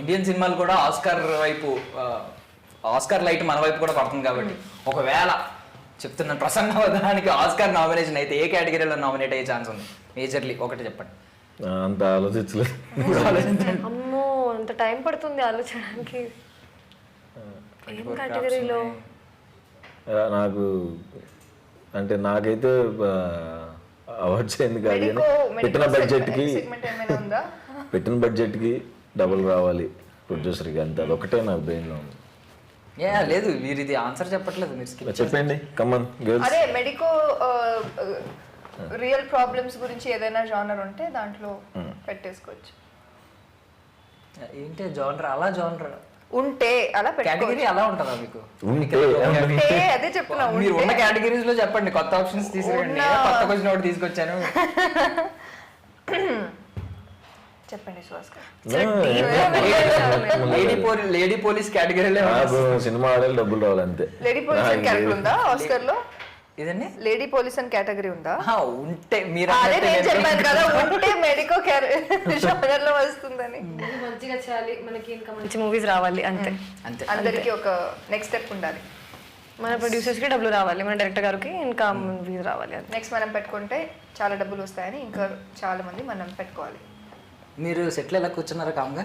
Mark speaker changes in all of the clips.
Speaker 1: Indian సినిమాలు కూడా Oscar వైపు ఆస్కార్ లైట్ మన వైపు కూడా పడుతుంది కాబట్టి ఒకవేళ చెప్తున్నాను ప్రసన్నవదానికి ఆస్కార్ నామినేషన్ అయితే ఏ కేటగిరీలో నామినేట్ అయ్యే ఛాన్స్ ఉంది మేజర్లీ ఒకటి చెప్పండి.
Speaker 2: అంత ఆలోచించలేదు.
Speaker 3: అమ్మో అంత టైం పడుతుంది ఆలోచించడానికి. ఏం కేటగిరీలో
Speaker 2: నాకు అంటే నాకైతే అవార్డ్స్ ఏంది కాదు కానీ పెట్టిన బడ్జెట్కి డబుల్ రావాలి ప్రొడ్యూసర్కి, అంతే అదొకటే నా బ్రెయిన్లో ఉంది.
Speaker 1: లేదు మీరు ఇది ఆన్సర్ చెప్పట్లేదు, మీరు
Speaker 2: చెప్పండి. Come on girls.
Speaker 4: అదే మెడికో రియల్ ప్రాబ్లమ్స్ గురించి ఏదైనా జానర్ ఉంటే దాంట్లో పెట్టేసుకోవచ్చు.
Speaker 1: ఏంటి జానర్ అలా జానర్
Speaker 4: ఉంటే అలా
Speaker 1: కేటగిరీ అలా ఉంటుందా మీకు?
Speaker 4: అదే చెప్తున్నా,
Speaker 1: మీరు ఉన్న కేటగిరీస్ లో చెప్పండి, కొత్త ఆప్షన్స్ తీసుకురండి. కొత్త క్వశ్చన్ ఒకటి తీసుకొచ్చాను.
Speaker 4: చెప్పండి సుహాస్ గారు.
Speaker 1: లేడీ పోలీస్ కేటగిరీలో
Speaker 2: సినిమా ఆడాలి డబ్బులు రావాలి అంతే.
Speaker 4: లేడీ పోలీస్ అని కేటగిరీ ఉందా ఆస్కర్ లో?
Speaker 1: ఇదండి
Speaker 4: లేడీ పోలీస్ అని కేటగిరీ ఉందా?
Speaker 1: ఉంటే మీరు
Speaker 4: అదే నేను చెప్పాను కదా, ఉంటే మెడికో జానర్ లో వస్తుందని.
Speaker 3: మంచిగా చేయాలి, మనకి ఇంకా మంచి మూవీస్ రావాలి అంతే.
Speaker 1: అంతే,
Speaker 4: అందరికి ఒక నెక్స్ట్ స్టెప్ ఉండాలి.
Speaker 3: మన ప్రొడ్యూసర్స్ కి డబ్బులు రావాలి, మన డైరెక్టర్ గారికి ఇంకా మూవీస్ రావాలి.
Speaker 4: నెక్స్ట్ మనం పెట్టుకుంటే చాలా డబ్బులు వస్తాయని ఇంకా చాలా మంది మనం పెట్టుకోవాలి.
Speaker 1: మీరు సెటిల్ ఎలా కూర్చున్నారా కామ్గా?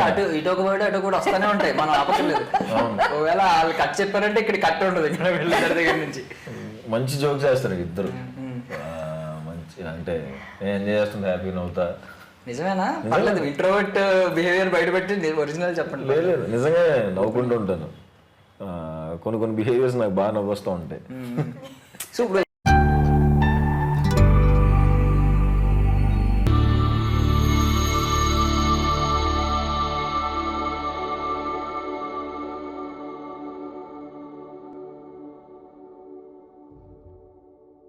Speaker 1: అటు ఇటు ఒక వర్డ్ అటు కూడా వస్తూనే ఉంటాయి, మనం ఆపట్లేదు. ఒకవేళ వాళ్ళు కట్ చెప్పారంటే ఇక్కడ కట్ ఉండదు ఇక్కడ వెళ్ళిన దగ్గర నుంచి.
Speaker 2: మంచి జోక్స్ వేస్తారు ఇద్దరు, మంచి అంటే నేను ఎంజాయ్ చేస్తుంది, హ్యాపీ నవ్వుతా.
Speaker 1: నిజమేనా? పర్లేదు, ఇంట్రోవర్ట్ బిహేవియర్ బయటపెట్టి ఒరిజినల్ చెప్పండి.
Speaker 2: లేదు నిజంగా నవ్వుకుంటూ ఉంటాను. కొన్ని బిహేవియర్స్ నాకు బాగా నవ్వొస్తూ ఉంటాయి.
Speaker 1: సో ఇప్పుడు